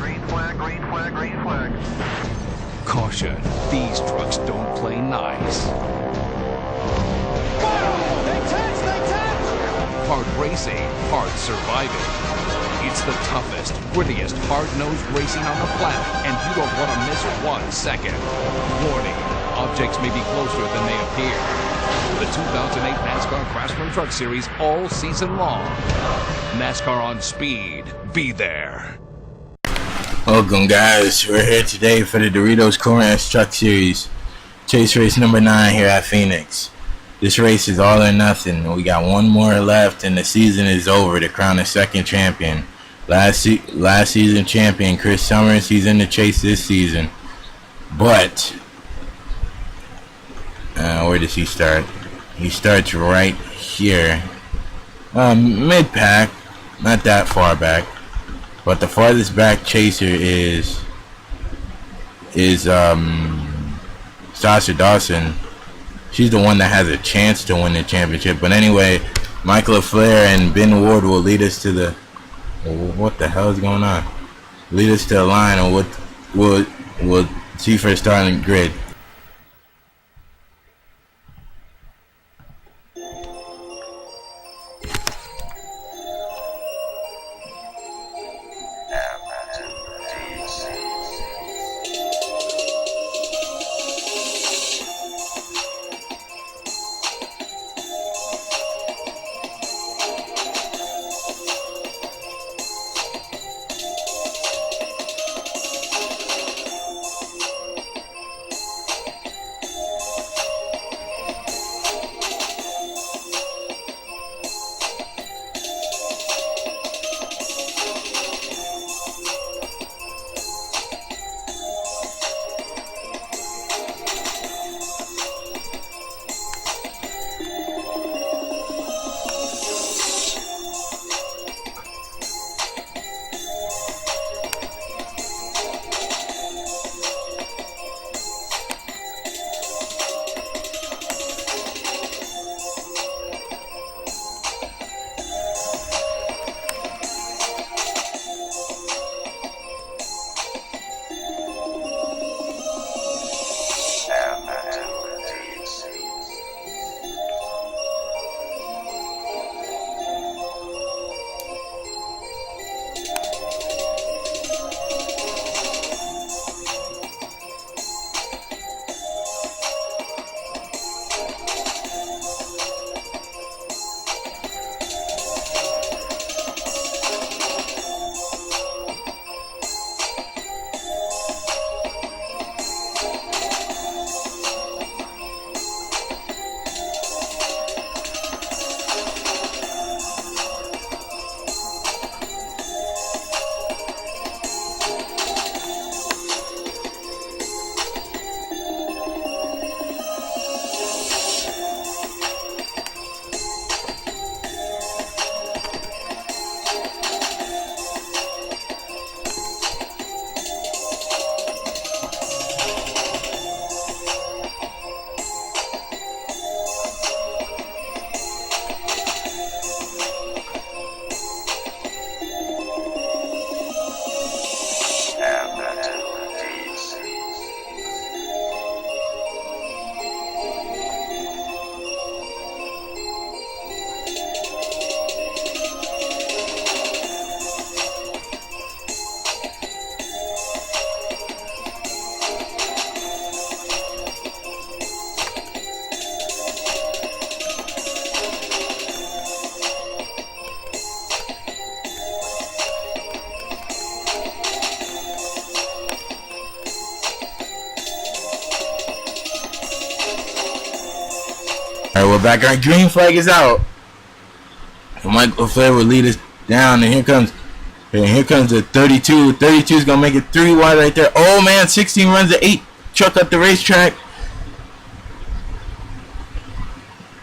Green flag, green flag, green flag. Caution, these trucks don't play nice. Whoa! They touch! Hard racing, hard surviving. It's the toughest, grittiest, hard-nosed racing on the planet, and you don't want to miss 1 second. Warning, objects may be closer than they appear. The 2008 NASCAR Craftsman Truck Series all season long. NASCAR on Speed. Be there. Welcome, guys. We're here today for the Doritos Coreans Truck Series Chase Race number 9 here at Phoenix. This race is all or nothing. We got one more left and the season is over to crown a second champion. Last season champion Chris Summers, he's in the chase this season. But where does he start? He starts right here. Mid-pack, not that far back. But the farthest back chaser is Sasha Dawson. She's the one that has a chance to win the championship. But anyway, Michael Laflair and Ben Ward will lead us to the... What the hell is going on? Lead us to the line, and we'll see for the starting grid. Alright, we're back. Our green flag is out. Michael Laflair will lead us down, and here comes the 32. 32 is gonna make it 3 wide right there. Oh man, 16 runs the 8 truck up the racetrack.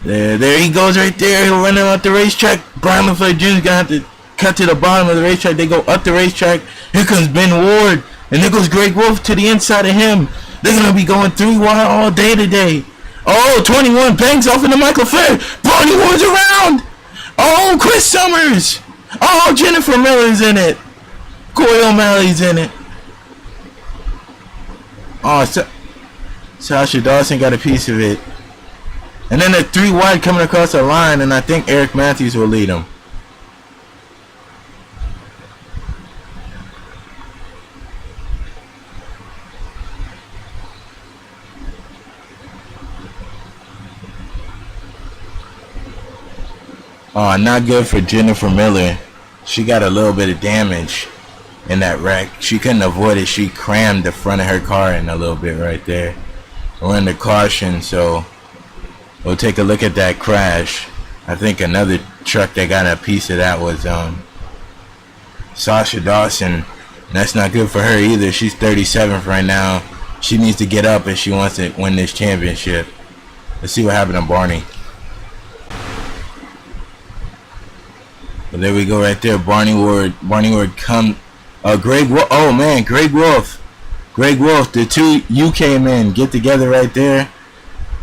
There he goes right there. He'll run him up the racetrack. Bryon Laflair Jr. is gonna have to cut to the bottom of the racetrack. They go up the racetrack. Here comes Ben Ward, and there goes Greg Wolf to the inside of him. They're gonna be going 3 wide all day today. Oh, 21 bangs off into Michael Laflair. Barneyward's around. Oh, Chris Summers. Oh, Jennifer Miller's in it. Cory O'Malley's in it. Oh, Sasha Dawson got a piece of it. And then the 3 wide coming across the line, and I think Eric Matthews will lead him. Oh, not good for Jennifer Miller. She got a little bit of damage in that wreck. She couldn't avoid it. She crammed the front of her car in a little bit right there. We're under caution, so we'll take a look at that crash. I think another truck that got a piece of that was Sasha Dawson. That's not good for her either. She's 37th right now. She needs to get up if she wants to win this championship. Let's see what happened to Barney. But there we go right there. Barneyward come. Greg Wolf. Oh man, Greg Wolf. The 2 UK men get together right there.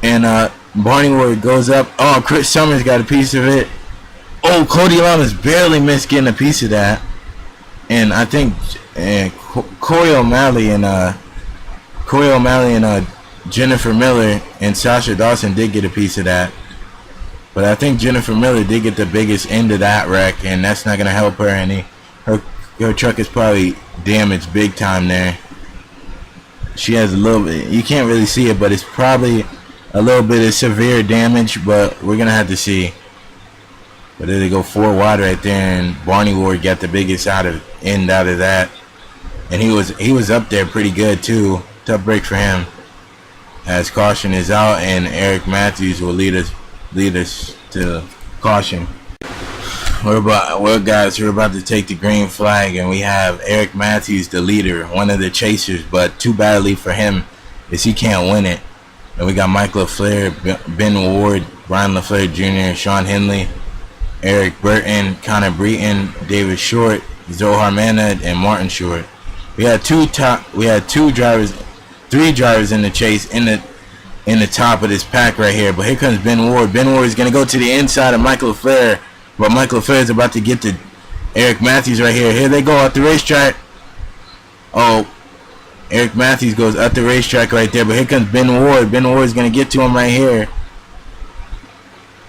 And Barneyward goes up. Oh, Chris Summers got a piece of it. Oh, Cody Llamas barely missed getting a piece of that. And I think Cory O'Malley and Jennifer Miller and Sasha Dawson did get a piece of that. But I think Jennifer Miller did get the biggest end of that wreck, and that's not going to help her any. Her truck is probably damaged big time there. She has a little bit, you can't really see it, but it's probably a little bit of severe damage, but we're going to have to see. But there they go, 4 wide right there, and Barneyward got the biggest end out of that. And he was up there pretty good too. Tough break for him. As caution is out, and Eric Matthews will lead us to caution. Guys, we're about to take the green flag, and we have Eric Matthews, the leader, one of the chasers, but too badly for him is he can't win it. And we got Mike Laflair, Ben Ward, Bryon Laflair Jr., Shawn Henley, Eric Burton, Connor Breton, David Short, Zohar Manad, and Martin Short. We had 3 drivers in the chase in the top of this pack right here. But here comes Ben Ward. Ben Ward is going to go to the inside of Mike Laflair. But Mike Laflair is about to get to Eric Matthews right here. Here they go at the racetrack. Oh, Eric Matthews goes at the racetrack right there. But here comes Ben Ward. Ben Ward is going to get to him right here.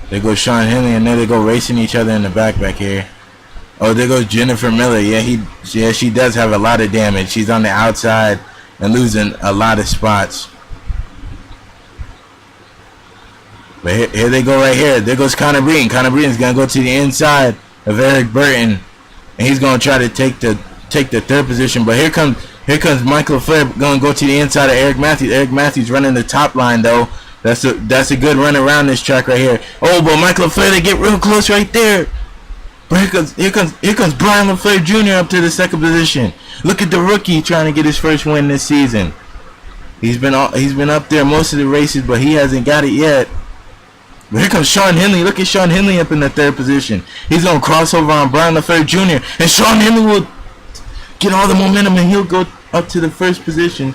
There goes Shawn Henley, and there they go racing each other in the back here. Oh, there goes Jennifer Miller. Yeah, she does have a lot of damage. She's on the outside and losing a lot of spots. But here they go right here. There goes Connor Breton. Connor Breton's going to go to the inside of Eric Burton. And he's going to try to take the 3rd position. But here comes Mike Laflair going to go to the inside of Eric Matthews. Eric Matthews running the top line though. That's a good run around this track right here. Oh, but Mike Laflair, they get real close right there. But here comes Bryon Laflair Jr. up to the 2nd position. Look at the rookie trying to get his first win this season. He's been up there most of the races, but he hasn't got it yet. But here comes Shawn Henley. Look at Shawn Henley up in the 3rd position. He's going to cross over on Bryon Laflair Jr. And Shawn Henley will get all the momentum, and he'll go up to the 1st position.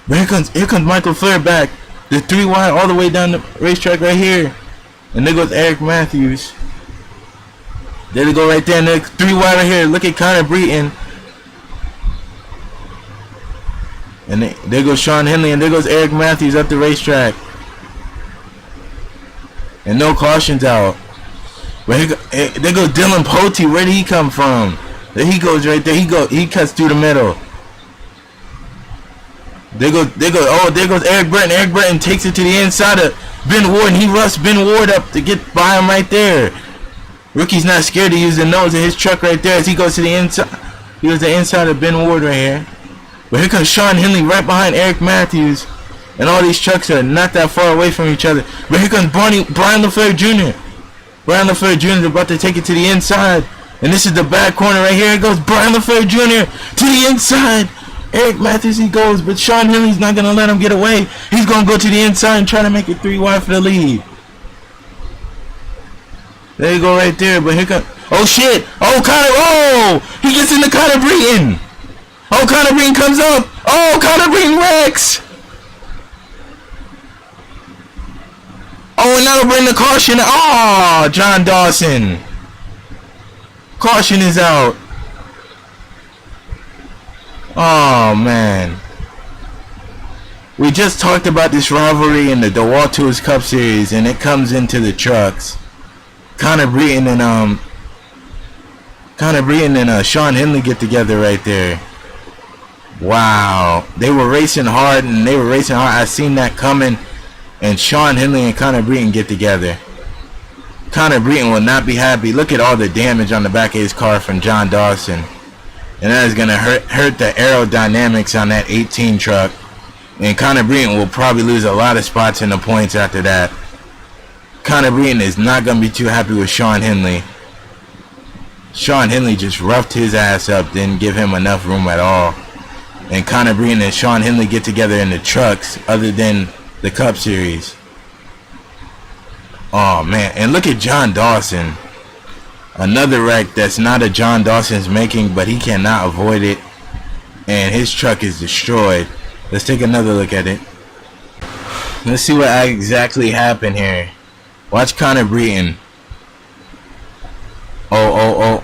But here comes Mike Laflair back. The 3 wide all the way down the racetrack right here. And there goes Eric Matthews. There they go right there. And 3 wide right here. Look at Connor Breton. And there goes Shawn Henley. And there goes Eric Matthews up the racetrack. And no cautions out. But there goes Dillon Poteet. Where did he come from? There he goes right there. He cuts through the middle. There goes Eric Burton. Eric Burton takes it to the inside of Ben Ward, and he rushes Ben Ward up to get by him right there. Rookie's not scared to use the nose of his truck right there as he goes to the inside. He goes to the inside of Ben Ward right here. But here comes Shawn Henley right behind Eric Matthews. And all these trucks are not that far away from each other. But here comes Bryon Laflair Jr. Bryon Laflair Jr. is about to take it to the inside. And this is the back corner right here. It goes Bryon Laflair Jr. to the inside. Eric Matthews, he goes, but Shawn Henley's not going to let him get away. He's going to go to the inside and try to make it 3 wide for the lead. There you go right there, but here comes... Oh, shit! Oh, Connor... Oh! He gets into Connor Breton! Oh, Connor Breton comes up! Oh, Connor Breton wrecks! Oh, and that'll bring the caution... Oh, John Dawson! Caution is out. Oh, man. We just talked about this rivalry in the World Tours Cup Series, and it comes into the trucks. Connor Bryon and Shawn Henley get together right there. Wow, they were racing hard, I seen that coming, and Shawn Henley and Connor Bryon get together. Connor Bryon will not be happy. Look at all the damage on the back of his car from John Dawson, and that is gonna hurt the aerodynamics on that 18 truck. And Connor Bryon will probably lose a lot of spots in the points after that. Connor Bryon is not gonna be too happy with Shawn Henley. Shawn Henley just roughed his ass up, didn't give him enough room at all. And Connor Bryon and Shawn Henley get together in the trucks other than the Cup Series. Oh man, and look at John Dawson. Another wreck that's not a John Dawson's making, but he cannot avoid it. And his truck is destroyed. Let's take another look at it. Let's see what exactly happened here. Watch Connor Bryon. Oh,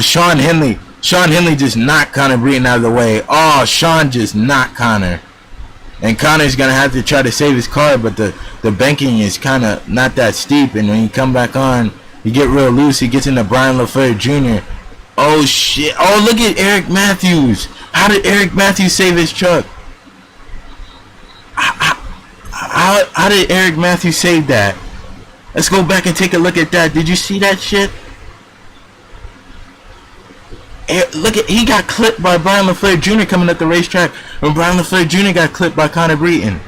Shawn Henley. Shawn Henley just knocked Connor Bryon out of the way. Oh, Shawn just knocked Connor. And Connor's going to have to try to save his car, but the banking is kind of not that steep. And when you come back on, you get real loose. He gets into Bryon Laflair Jr. Oh, shit. Oh, look at Eric Matthews. How did Eric Matthews save his truck? How did Eric Matthews save that? Let's go back and take a look at that. Did you see that shit? Look at, he got clipped by Bryon Laflair Jr. coming up the racetrack when Bryon Laflair Jr. got clipped by Connor Bryon.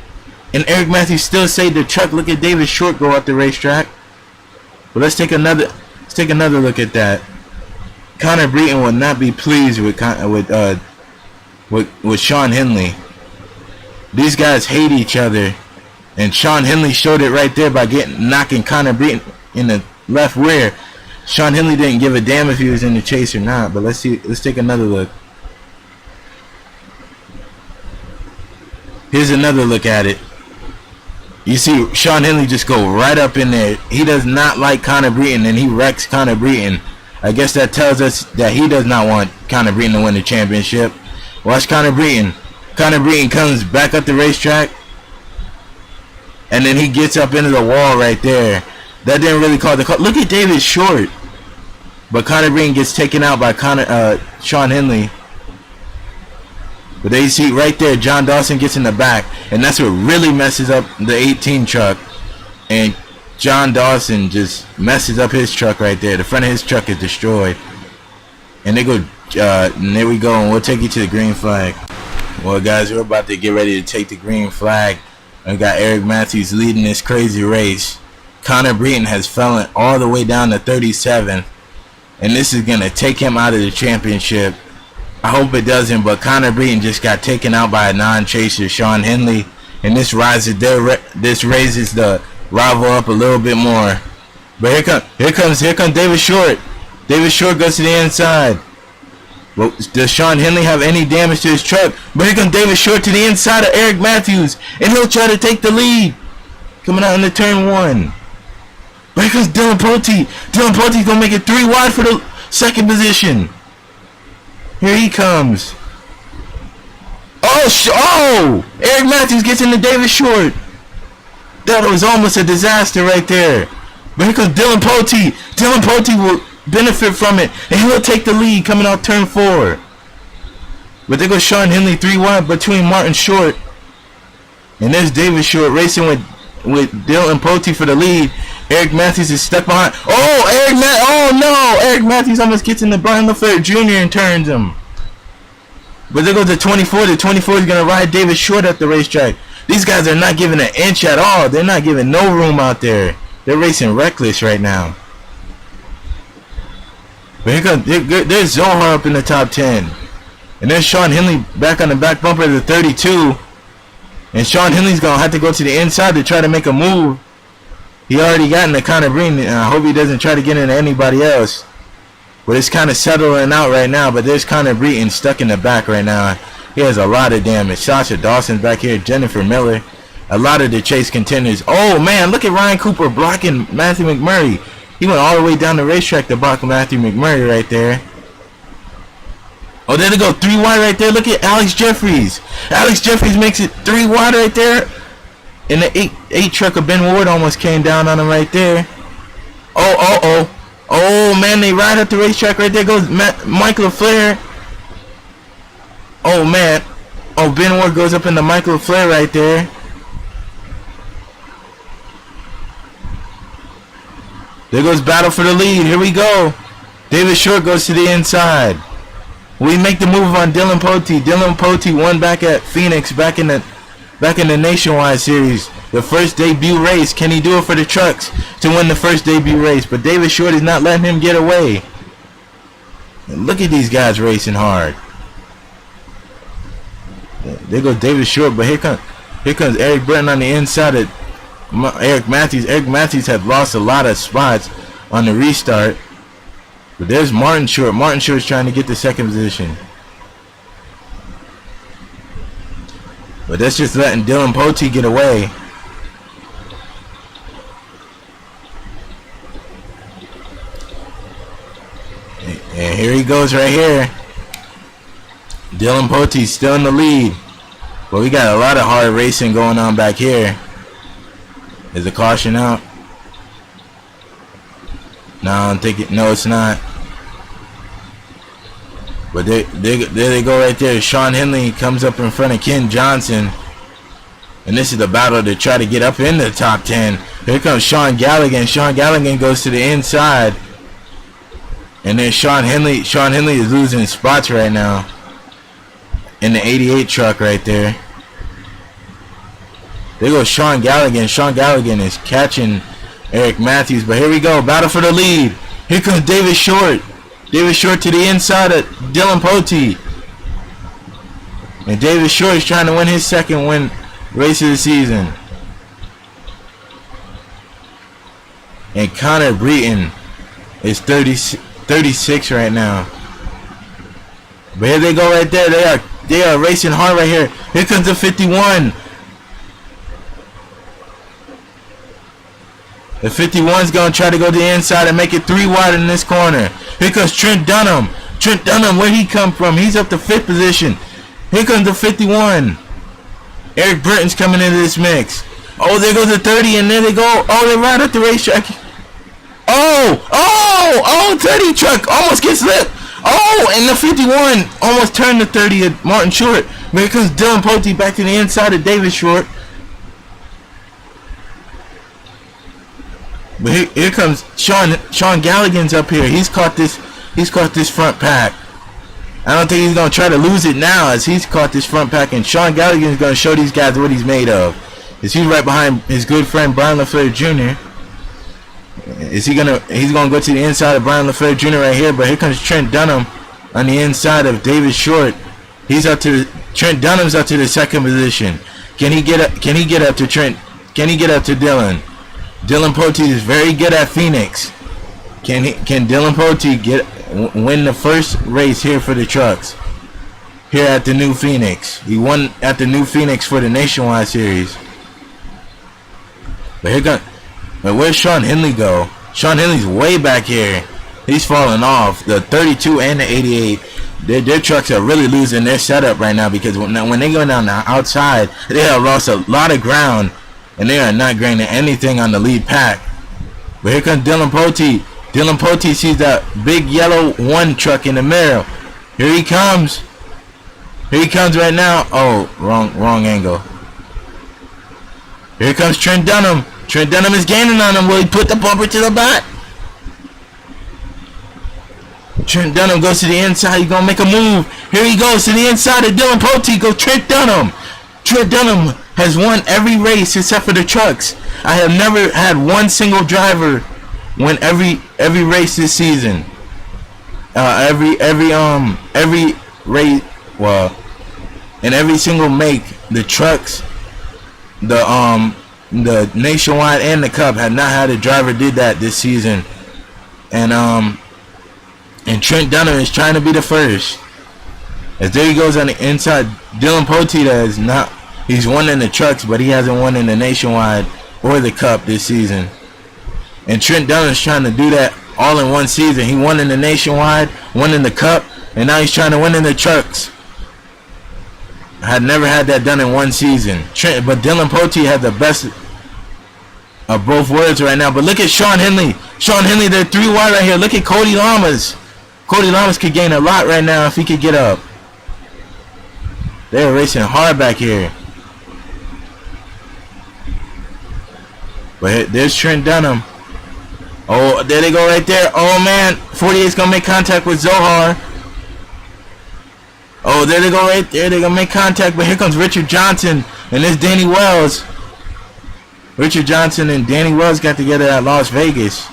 And Eric Matthews still saved the truck. Look at David Short go up the racetrack. But let's take another look at that. Connor Bryon will not be pleased with Shawn Henley. These guys hate each other, and Shawn Henley showed it right there by knocking Connor Bryon in the left rear. Shawn Henley didn't give a damn if he was in the chase or not, but let's take another look. Here's another look at it. You see Shawn Henley just go right up in there. He does not like Connor Bryon, and he wrecks Connor Bryon. I guess that tells us that he does not want Connor Bryon to win the championship. Watch Connor Bryon. Connor Bryon comes back up the racetrack, and then he gets up into the wall right there. That didn't really call the call. Look at David Short. But Connor Bryon gets taken out by Shawn Henley. But there you see right there, John Dawson gets in the back, and that's what really messes up the 18 truck. And John Dawson just messes up his truck right there. The front of his truck is destroyed. And they go, and there we go, and we'll take you to the green flag. Well, guys, we're about to get ready to take the green flag. We got Eric Matthews leading this crazy race. Connor Bryon has fallen all the way down to 37th, and this is going to take him out of the championship. I hope it doesn't, but Connor Bryon just got taken out by a non-chaser, Shawn Henley, and this raises the rival up a little bit more. But here comes David Short. David Short goes to the inside. Well, does Shawn Henley have any damage to his truck? But here comes David Short to the inside of Eric Matthews, and he'll try to take the lead. Coming out into turn 1. But here comes Dillon Poteet. Dillon Poteet's going to make it 3 wide for the second position. Here he comes. Oh! Eric Matthews gets into David Short. That was almost a disaster right there. But here comes Dillon Poteet. Dillon Poteet will benefit from it, and he'll take the lead coming out turn 4. But there goes Shawn Henley 3 wide between Martin Short. And there's David Short racing with Dillon Poteet for the lead. Eric Matthews is stuck behind. Oh no! Eric Matthews almost gets into Bryon Laflair Jr. and turns him. But there goes the 24. The 24 is going to ride David Short at the racetrack. These guys are not giving an inch at all. They're not giving no room out there. They're racing reckless right now. But there's Zohar up in the top 10. And there's Shawn Henley back on the back bumper of the 32. And Shawn Henley's going to have to go to the inside to try to make a move. He already got into Connor Bryon, and I hope he doesn't try to get into anybody else. But it's kind of settling out right now. But there's Connor Bryon stuck in the back right now. He has a lot of damage. Sasha Dawson back here. Jennifer Miller. A lot of the chase contenders. Oh, man. Look at Ryan Cooper blocking Matthew Mcmurray. He went all the way down the racetrack to block Matthew Mcmurray right there. Oh, there they go. 3 wide right there. Look at Alex Jeffrys. Alex Jeffrys makes it 3 wide right there. And the 8 truck of Ben Ward almost came down on him right there. Oh, man, they ride up the racetrack right there. Goes Mike Laflair. Oh, man. Oh, Ben Ward goes up into Mike Laflair right there. There goes battle for the lead. Here we go. David Short goes to the inside. We make the move on Dillon Poteet. Dillon Poteet won back at Phoenix back in the Nationwide Series. The first debut race. Can he do it for the trucks to win the first debut race? But David Short is not letting him get away. And look at these guys racing hard. There goes David Short, but here comes Eric Burton on the inside of Eric Matthews. Eric Matthews had lost a lot of spots on the restart. But there's Martin Short. Martin Short's trying to get the second position. But that's just letting Dillon Poteet get away. And here he goes right here. Dillon Poteet still in the lead. But we got a lot of hard racing going on back here. Is a caution out? No, I don't think it. No, it's not. But there they go right there. Shawn Henley comes up in front of Ken Johnson. And this is the battle to try to get up in the top 10. Here comes Shaun Gallighan. Shaun Gallighan goes to the inside. And then Shawn Henley. Shawn Henley is losing spots right now. In the 88 truck right there. There goes Shaun Gallighan. Shaun Gallighan is catching Eric Matthews. But here we go. Battle for the lead. Here comes David Short. David Short to the inside of Dillon Poteet. And David Short is trying to win his second race of the season. And Connor Breton is 36 right now. But here they go right there. They are racing hard right here. Here comes the 51. The 51's going to try to go to the inside and make it 3 wide in this corner. Here comes Trent Dunham. Trent Dunham, where'd he come from? He's up to 5th position. Here comes the 51. Eric Burton's coming into this mix. Oh, there goes the 30, and there they go. Oh, they're right at the racetrack. Oh, 30 truck almost gets lit. Oh, and the 51 almost turned the 30 at Martin Short. But here comes Dillon Poteet back to the inside of David Short. But here comes Shaun Gallighan's up here. He's caught this front pack. I don't think he's gonna try to lose it now, as he's caught this front pack, and Shaun Gallighan's gonna show these guys what he's made of. Is he's right behind his good friend Bryon Laflair Jr. He's gonna go to the inside of Bryon Laflair Jr. right here, but here comes Trent Dunham on the inside of David Short. Trent Dunham's up to the second position. Can he get up to Trent? Can he get up to Dillon? Dillon Poteet is very good at Phoenix. Can Dillon Poteet win the first race here for the trucks? Here at the New Phoenix. He won at the New Phoenix for the Nationwide Series. But where's Shawn Henley go? Shawn Henley's way back here. He's falling off. The 32 and the 88. Their trucks are really losing their setup right now, because when they go down the outside, they have lost a lot of ground. And they are not gaining anything on the lead pack. But here comes Dillon Poteet. Dillon Poteet sees that big yellow 1 truck in the middle. Here he comes. Here he comes right now. Oh, wrong angle. Here comes Trent Dunham. Trent Dunham is gaining on him. Will he put the bumper to the back? Trent Dunham goes to the inside. He's going to make a move. Here he goes to the inside of Dillon Poteet. Go Trent Dunham. Trent Dunham has won every race except for the trucks. I have never had one single driver win every race this season. Every race, well, in every single make, the trucks, the Nationwide and the Cup had not had a driver did that this season. And Trent Dunham is trying to be the first. As there he goes on the inside, Dillon Poteet is not. He's won in the trucks, but he hasn't won in the Nationwide or the Cup this season. And Trent Dunham is trying to do that all in one season. He won in the Nationwide, won in the Cup, and now he's trying to win in the trucks. I had never had that done in one season. But Dillon Poteet had the best of both worlds right now. But look at Shawn Henley. Shawn Henley, they're 3 wide right here. Look at Cody Llamas. Cody Llamas could gain a lot right now if he could get up. They're racing hard back here. But there's Trent Dunham. Oh, there they go right there. Oh, man. 48's going to make contact with Zohar. Oh, there they go right there. They're going to make contact. But here comes Richard Johnson. And there's Danny Wells. Richard Johnson and Danny Wells got together at Las Vegas.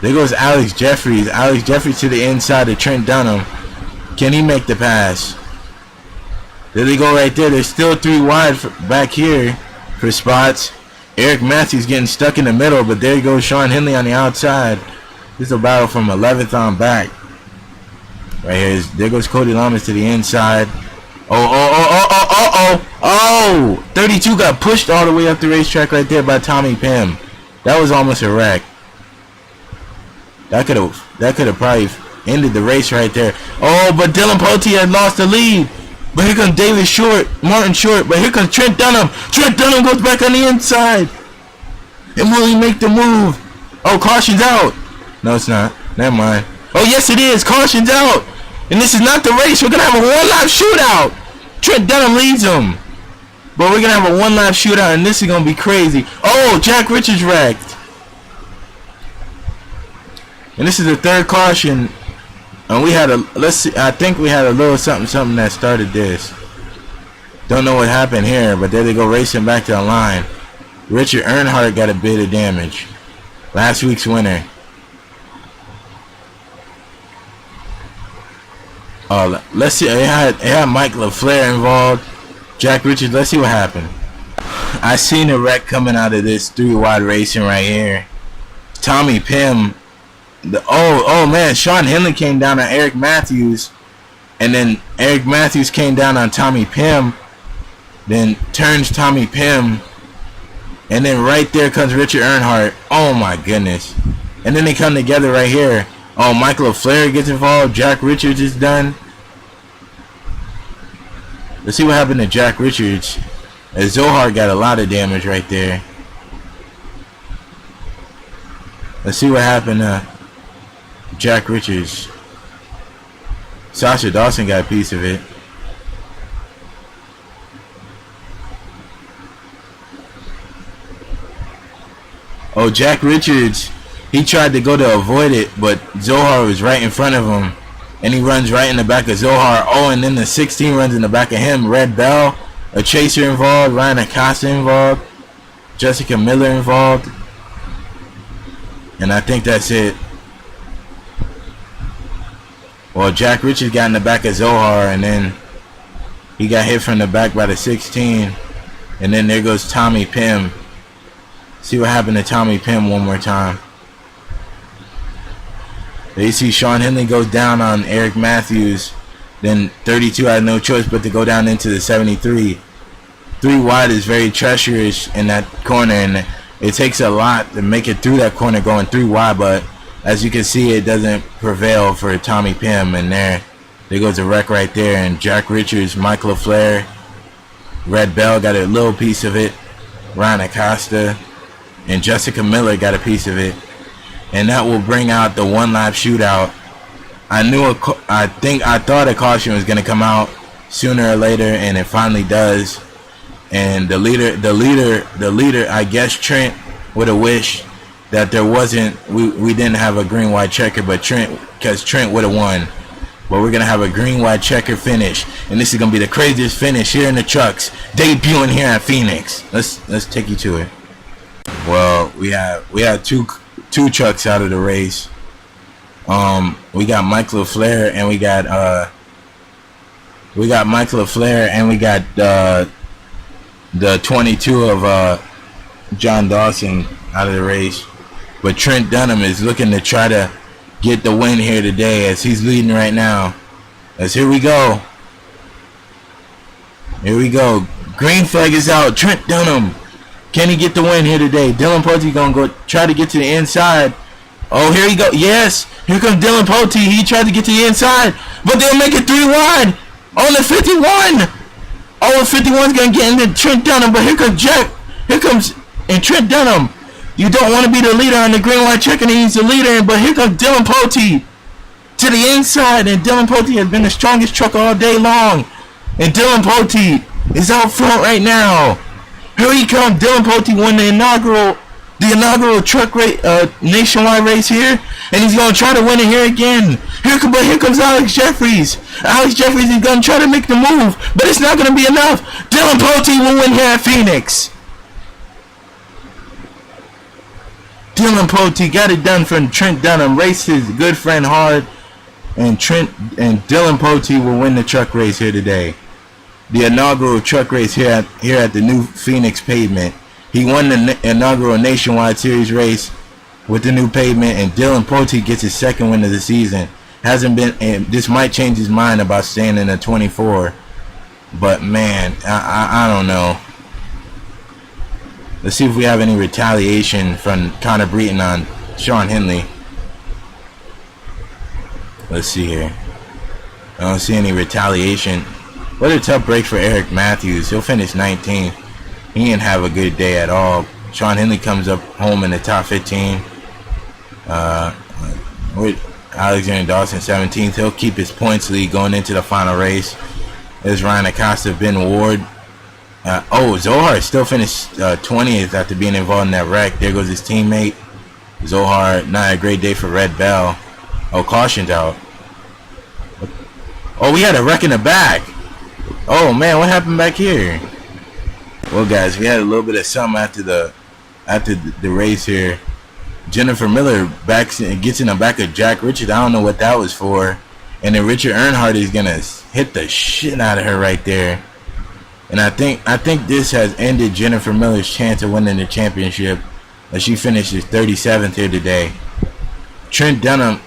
There goes Alex Jeffrys. Alex Jeffrys to the inside of Trent Dunham. Can he make the pass? There they go right there. There's still 3 wide back here for spots. Eric Matthews getting stuck in the middle, but there goes Shawn Henley on the outside. This is a battle from 11th on back. Right here. There goes Cody Llamas to the inside. Oh! 32 got pushed all the way up the racetrack right there by Tommy Pymm. That was almost a wreck. That could have probably ended the race right there. Oh, but Dillon Poteet had lost the lead. But here comes Martin Short. But here comes Trent Dunham. Trent Dunham goes back on the inside. And will he make the move? Oh, caution's out. No, it's not. Never mind. Oh, yes, it is. Caution's out. And this is not the race. We're going to have a one-lap shootout. Trent Dunham leads him. But we're going to have a one-lap shootout, and this is going to be crazy. Oh, Jack Richards wrecked. And this is the 3rd caution. And we had I think we had a little something that started this. Don't know what happened here, but there they go racing back to the line. Richard Earnhardt got a bit of damage. Last week's winner. Let's see. It had Mike Laflair involved. Jack Richards. Let's see what happened. I seen a wreck coming out of this 3 wide racing right here. Tommy Pymm. Oh man, Shawn Henley came down on Eric Matthews, and then Eric Matthews came down on Tommy Pymm, then turns Tommy Pymm, and then right there comes Richard Earnhardt. Oh my goodness. And then they come together right here. Oh, Michael Laflair gets involved. Jack Richards is done. Let's see what happened to Jack Richards, as Zohar got a lot of damage right there. Let's see what happened to Jack Richards. Sasha Dawson got a piece of it. Oh, Jack Richards, he tried to go to avoid it, but Zohar was right in front of him, and he runs right in the back of Zohar. Oh, and then the 16 runs in the back of him. Red Belle, a chaser involved. Ryan Acosta involved. Jessica Miller involved. And I think that's it. Well, Jack Richards got in the back of Zohar, and then he got hit from the back by the 16. And then there goes Tommy Pymm. See what happened to Tommy Pymm one more time. There you see Shawn Henley goes down on Eric Matthews. Then 32 had no choice but to go down into the 73. 3 wide is very treacherous in that corner, and it takes a lot to make it through that corner going 3 wide, but as you can see, it doesn't prevail for Tommy Pymm. And there goes a wreck right there. And Jack Richards, Mike Laflair, Red Belle got a little piece of it. Ryan Acosta and Jessica Miller got a piece of it. And that will bring out the one-lap shootout. I thought a caution was going to come out sooner or later, and it finally does. And the leader, I guess Trent would have wished that there wasn't, we didn't have a green-white checker, but because Trent would have won. But we're going to have a green-white checker finish, and this is going to be the craziest finish here in the trucks, debuting here at Phoenix. Let's take you to it. Well, we had two trucks out of the race. We got Mike Laflair, and we got the 22 of John Dawson out of the race. But Trent Dunham is looking to try to get the win here today, as he's leading right now. Here we go. Here we go. Green flag is out. Trent Dunham. Can he get the win here today? Dillon Poteet gonna go try to get to the inside. Oh, here he go. Yes. Here comes Dillon Poteet. He tried to get to the inside, but they'll make it 3 wide on the 51. Oh, 51's going to get into Trent Dunham, but here comes Jack. Here comes Trent Dunham. You don't want to be the leader on the green white checker, and he's the leader, but here comes Dillon Poteet to the inside, and Dillon Poteet has been the strongest truck all day long. And Dillon Poteet is out front right now. Here he comes. Dillon Poteet won the inaugural truck race, nationwide race here, and he's going to try to win it here again. But here comes Alex Jeffrys. Alex Jeffrys is going to try to make the move, but it's not going to be enough. Dillon Poteet will win here at Phoenix. Dillon Poteet got it done from Trent Dunham. Raced his good friend hard, and Dillon Poteet will win the truck race here today. The inaugural truck race here at the new Phoenix pavement. He won the inaugural nationwide series race with the new pavement, and Dillon Poteet gets his second win of the season. Hasn't been, and this might change his mind about staying in the 24, but man, I don't know. Let's see if we have any retaliation from Connor Breton on Shawn Henley. Let's see here. I don't see any retaliation. What a tough break for Eric Matthews. He'll finish 19th. He didn't have a good day at all. Shawn Henley comes up home in the top 15. With Alexander Dawson 17th. He'll keep his points lead going into the final race. There's Ryan Acosta, Ben Ward. Zohar still finished 20th after being involved in that wreck. There goes his teammate. Zohar, not a great day for Red Belle. Oh, caution's out. Oh, we had a wreck in the back. Oh man, what happened back here? Well, guys, we had a little bit of something after the race here. Jennifer Miller gets in the back of Jack Richards. I don't know what that was for. And then Richard Earnhardt is gonna hit the shit out of her right there. And I think this has ended Jennifer Miller's chance of winning the championship, as she finishes 37th here today. Trent Dunham,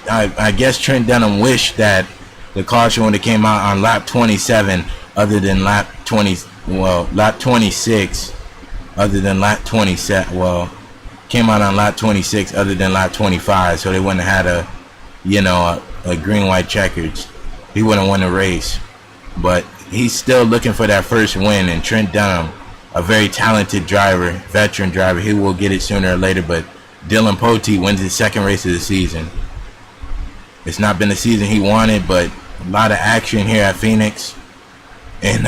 I guess Trent Dunham wished that the caution would have came out on lap 27, other than lap 26, other than lap 27. Well, came out on lap 26, other than lap 25, so they wouldn't have had a green white checkers. He wouldn't won the race, but he's still looking for that first win. And Trent Dunham, a very talented driver, veteran driver, he will get it sooner or later. But Dillon Poteet wins his second race of the season. It's not been the season he wanted, but a lot of action here at Phoenix, and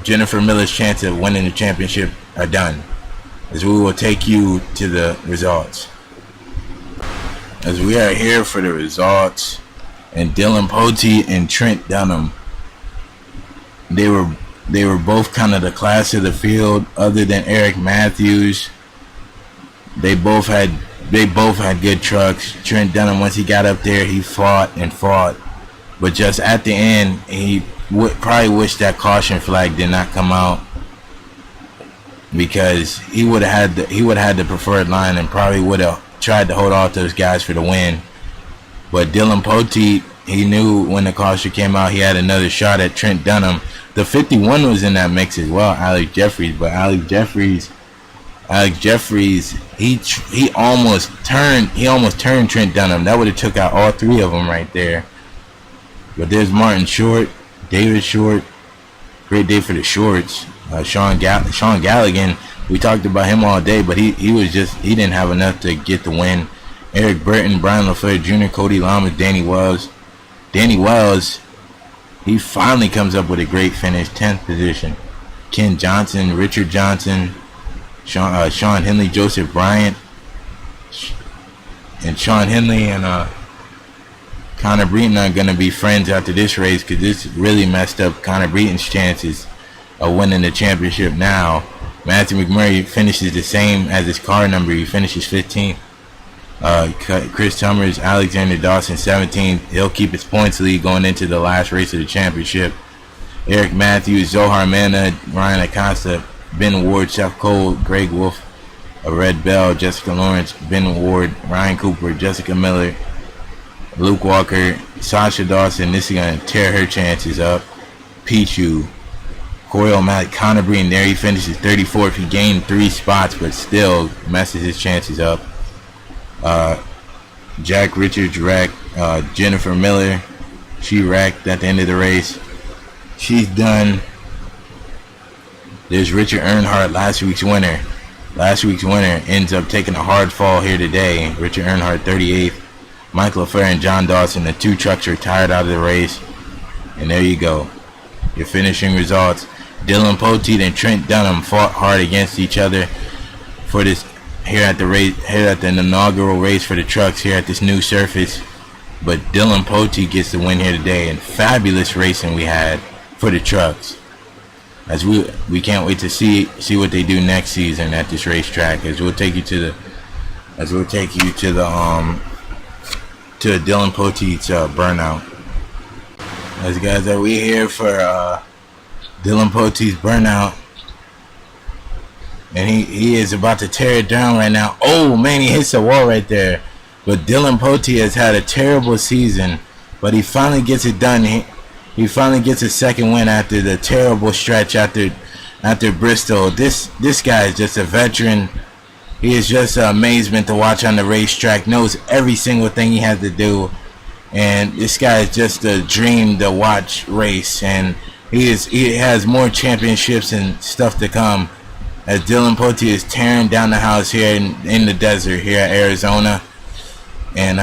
Jennifer Miller's chance of winning the championship are done. As we will take you to the results. As we are here for the results, and Dillon Poteet and Trent Dunham, they were both kind of the class of the field, other than Eric Matthews. They both had good trucks. Trent Dunham, once he got up there, he fought and fought, but just at the end, he probably wished that caution flag did not come out, because he would have had the preferred line and probably would have tried to hold off those guys for the win. But Dillon Poteet, he knew when the caution came out, he had another shot at Trent Dunham. The 51 was in that mix as well, Alex Jeffrys, but Alex Jeffrys, he almost turned Trent Dunham. That would have took out all three of them right there. But there's Martin Short, David Short, great day for the Shorts. Shaun Gallighan, we talked about him all day, but he didn't have enough to get the win. Eric Burton, Bryon Laflair Jr., Cody Llamas, Danny Wells, he finally comes up with a great finish, 10th position. Ken Johnson, Richard Johnson, Shawn Henley, Joseph Bryant, and Shawn Henley and Connor Breton are going to be friends after this race, because this really messed up Connor Breton's chances of winning the championship now. Matthew Mcmurray finishes the same as his car number. He finishes 15th. Chris Summers, Alexander Dawson 17th. He'll keep his points lead going into the last race of the championship. Eric Matthews, Zohar Mana, Ryan Acosta, Ben Ward, Seth Cole, Greg Wolf, Red Belle, Jessica Lawrence, Ben Ward, Ryan Cooper, Jessica Miller, Luke Walker, Sasha Dawson. This is going to tear her chances up. Pichu, Cory O'Malley, Connor Breton, there he finishes 34th. He gained 3 spots, but still messes his chances up. Jack Richards wrecked. Jennifer Miller, she wrecked at the end of the race. She's done. There's Richard Earnhardt, last week's winner. Last week's winner ends up taking a hard fall here today. Richard Earnhardt, 38th. Mike Laflair and John Dawson, the two trucks retired out of the race. And there you go. Your finishing results. Dillon Poteet and Trent Dunham fought hard against each other for this here at the inaugural race for the trucks here at this new surface. But Dillon Poteet gets the win here today, and fabulous racing we had for the trucks. As we can't wait to see what they do next season at this racetrack. As we'll take you to the Dillon Poteet's burnout. As guys, are we here for Dillon Poteet's burnout? And he is about to tear it down right now. Oh man, he hits the wall right there. But Dillon Poteet has had a terrible season, but he finally gets it done. He finally gets a second win after the terrible stretch after Bristol. This guy is just a veteran. He is just an amazement to watch on the racetrack. Knows every single thing he has to do, and this guy is just a dream to watch race. And he has more championships and stuff to come. As Dillon Poteet is tearing down the house here in the desert here at Arizona, and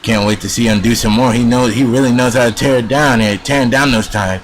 can't wait to see him do some more. He really knows how to tear it down here, tearing down those tires.